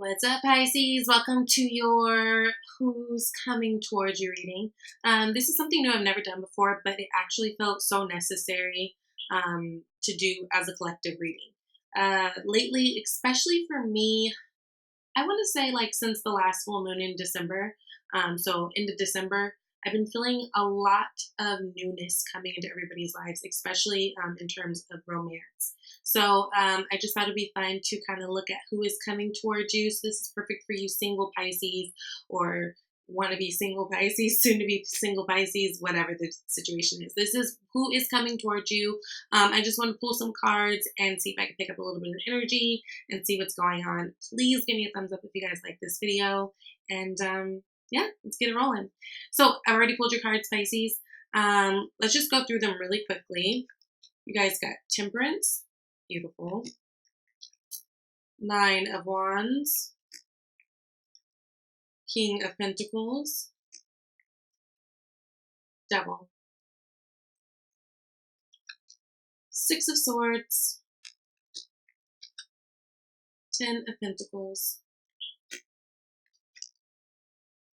What's up, Pisces? Welcome to your Who's Coming Towards You reading. This is something new I've never done before, but it actually felt so necessary to do as a collective reading. Lately, especially for me, I want to say like since the last full moon in December, so into December, I've been feeling a lot of newness coming into everybody's lives, especially in terms of romance. So I just thought it'd be fun to kind of look at who is coming towards you. So this is perfect for you single Pisces or want to be single Pisces, soon to be single Pisces, whatever the situation is. This is who is coming towards you. I just want to pull some cards and see if I can pick up a little bit of energy and see what's going on. Please give me a thumbs up if you guys like this video. And yeah, let's get it rolling. So I've already pulled your cards, Pisces. Let's just go through them really quickly. You guys got Temperance, beautiful. 9 of Wands, King of Pentacles, Devil, 6 of Swords, 10 of Pentacles,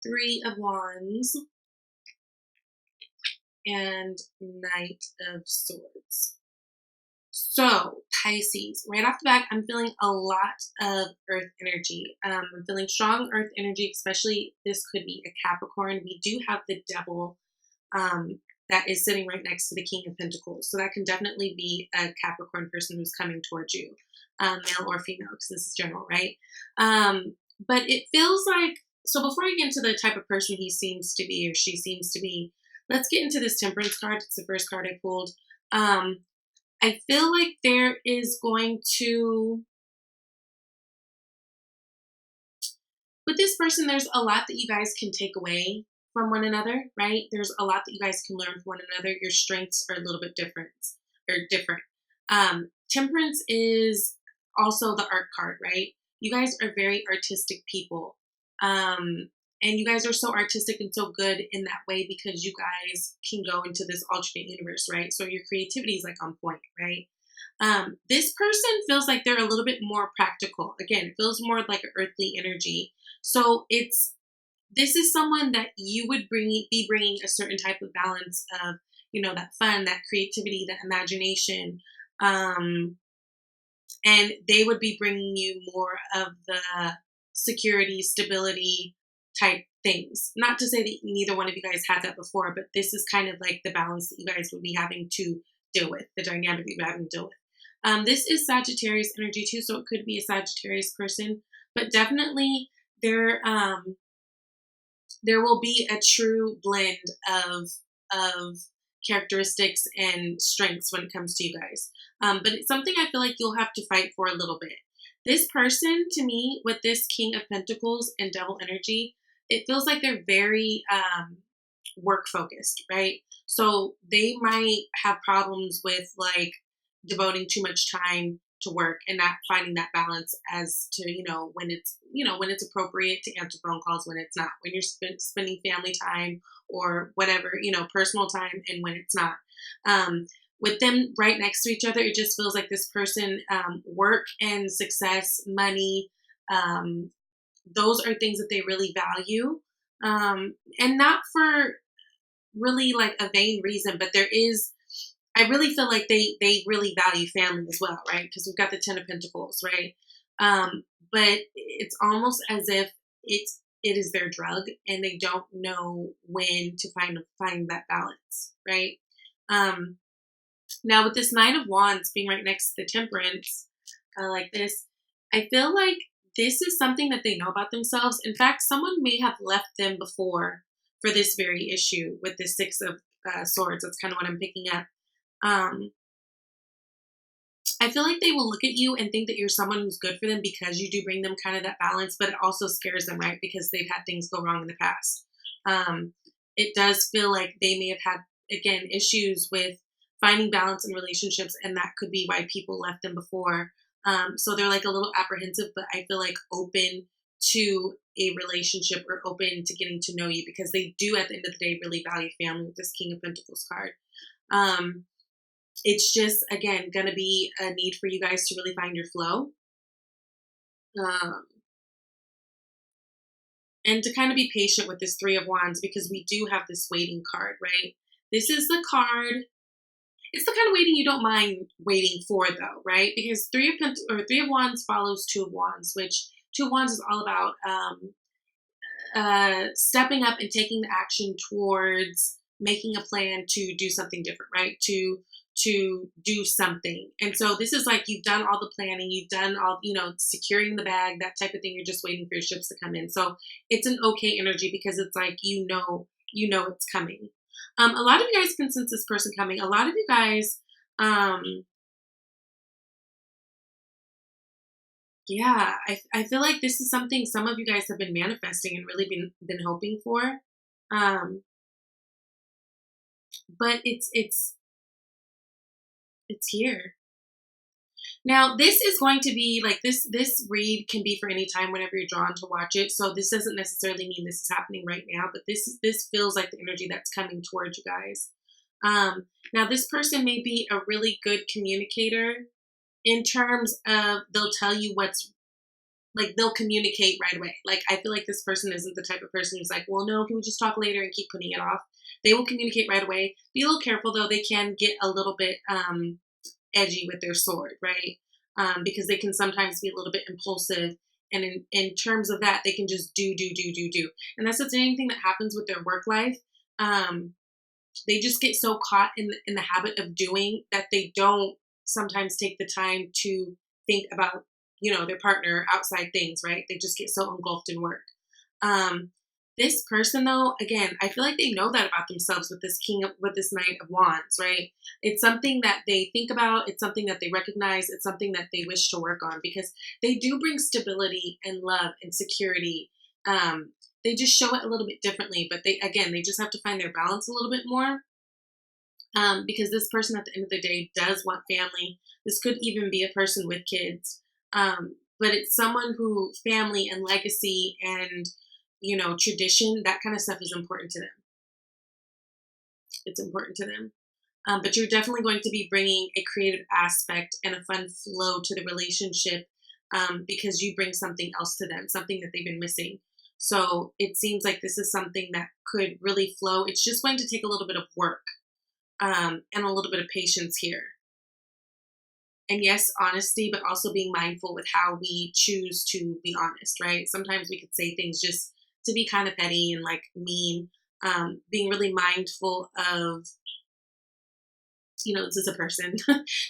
3 of Wands, and Knight of Swords. So, Pisces, right off the bat, I'm feeling a lot of earth energy. I'm feeling strong earth energy, especially this could be a Capricorn. We do have the Devil that is sitting right next to the King of Pentacles. So that can definitely be a Capricorn person who's coming towards you, male or female, because this is general, right? But it feels like, so before I get into the type of person he seems to be or she seems to be, let's get into this Temperance card. It's the first card I pulled. I feel like there is going to, with this person, there's a lot that you guys can take away from one another, right? There's a lot that you guys can learn from one another. Your strengths are a little bit different. Temperance is also the art card, right? You guys are very artistic people. And you guys are so artistic and so good in that way because you guys can go into this alternate universe, right? So your creativity is like on point, right? This person feels like they're a little bit more practical. Again, it feels more like an earthly energy. So this is someone that you would be bringing a certain type of balance of, that fun, that creativity, that imagination. And they would be bringing you more of the security, stability type things. Not to say that neither one of you guys had that before, but this is kind of like the balance that you guys would be having to deal with, the dynamic that you're having to deal with. This is Sagittarius energy too, so it could be a Sagittarius person, but definitely there will be a true blend of characteristics and strengths when it comes to you guys. But it's something I feel like you'll have to fight for a little bit. This person, to me, with this King of Pentacles and Devil energy, it feels like they're very work focused, right? So they might have problems with like devoting too much time to work and not finding that balance as to, when it's appropriate to answer phone calls, when it's not, when you're spending family time or whatever, personal time, and when it's not. With them right next to each other, it just feels like this person, work and success, money, those are things that they really value. And not for really like a vain reason, but I really feel like they really value family as well, right? Because we've got the 10 of Pentacles, right? But it's almost as if it is their drug and they don't know when to find that balance, right? Now with this 9 of Wands being right next to the Temperance, like this, I feel like this is something that they know about themselves. In fact, someone may have left them before for this very issue with the 6 of Swords. That's kind of what I'm picking up. I feel like they will look at you and think that you're someone who's good for them because you do bring them kind of that balance, but it also scares them, right? Because they've had things go wrong in the past. It does feel like they may have had, again, issues with finding balance in relationships, and that could be why people left them before. So they're like a little apprehensive, but I feel like open to a relationship or open to getting to know you because they do, at the end of the day, really value family with this King of Pentacles card. It's just, again, going to be a need for you guys to really find your flow. And to kind of be patient with this Three of Wands, because we do have this waiting card, right? This is the card. It's the kind of waiting you don't mind waiting for, though, right? Because Three of Wands follows Two of Wands, which Two of Wands is all about stepping up and taking the action towards making a plan to do something different, right? To do something. And so this is like you've done all the planning, you've done all, securing the bag, that type of thing. You're just waiting for your ships to come in. So it's an okay energy because it's like it's coming. A lot of you guys can sense this person coming. A lot of you guys, yeah, I feel like this is something some of you guys have been manifesting and really been hoping for. But it's here. Now, this is going to be like this read can be for any time whenever you're drawn to watch it. So this doesn't necessarily mean this is happening right now, but this feels like the energy that's coming towards you guys. Now this person may be a really good communicator in terms of they'll tell you what's like, they'll communicate right away. Like, I feel like this person isn't the type of person who's like, well, no, can we just talk later and keep putting it off? They will communicate right away. Be a little careful though. They can get a little bit edgy with their sword, right? Because they can sometimes be a little bit impulsive. And in terms of that, they can just do. And that's the same thing that happens with their work life. They just get so caught in the habit of doing that they don't sometimes take the time to think about, their partner, outside things, right? They just get so engulfed in work. This person though, again, I feel like they know that about themselves with this Knight of Wands, right? It's something that they think about. It's something that they recognize. It's something that they wish to work on because they do bring stability and love and security. They just show it a little bit differently, but they just have to find their balance a little bit more. Because this person at the end of the day does want family. This could even be a person with kids. But it's someone who family and legacy and, tradition, that kind of stuff is important to them. It's important to them. But you're definitely going to be bringing a creative aspect and a fun flow to the relationship because you bring something else to them, something that they've been missing. So it seems like this is something that could really flow. It's just going to take a little bit of work and a little bit of patience here. And yes, honesty, but also being mindful with how we choose to be honest, right? Sometimes we could say things just to be kind of petty and like mean, being really mindful of, this is a person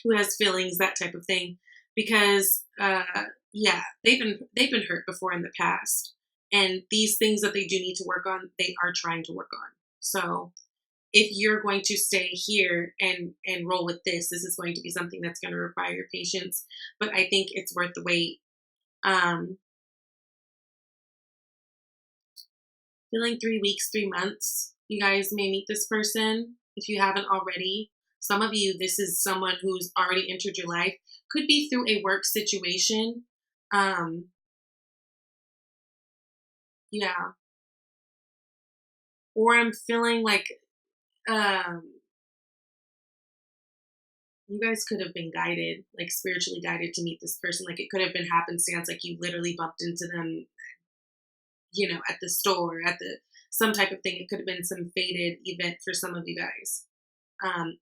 who has feelings, that type of thing, because, they've been hurt before in the past. And these things that they do need to work on, they are trying to work on. So if you're going to stay here and roll with this is going to be something that's going to require your patience. But I think it's worth the wait. Feeling 3 weeks, 3 months. You guys may meet this person if you haven't already. Some of you, this is someone who's already entered your life. Could be through a work situation. Or I'm feeling like you guys could have been guided, like spiritually guided to meet this person. Like it could have been happenstance, like you literally bumped into them, at the store, some type of thing. It could have been some fated event for some of you guys,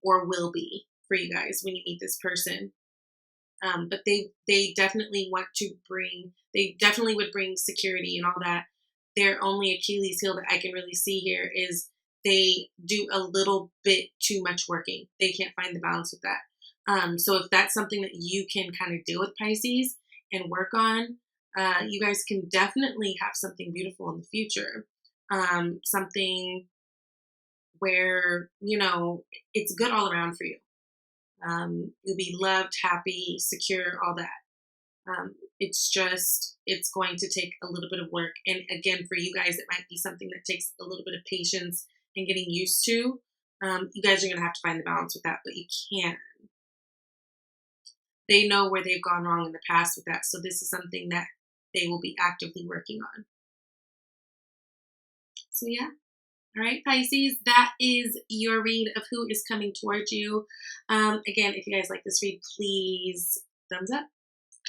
or will be for you guys when you meet this person. But they definitely would bring security and all that. Their only Achilles heel that I can really see here is they do a little bit too much working. They can't find the balance with that. So if that's something that you can kind of deal with, Pisces, and work on, you guys can definitely have something beautiful in the future. Something where, it's good all around for you. You'll be loved, happy, secure, all that. It's going to take a little bit of work. And again, for you guys, it might be something that takes a little bit of patience and getting used to. You guys are going to have to find the balance with that, but you can. They know where they've gone wrong in the past with that. So this is something that they will be actively working on. So yeah. All right, Pisces, that is your read of who is coming towards you. Again, if you guys like this read, please thumbs up.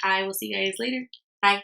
I will see you guys later. Bye.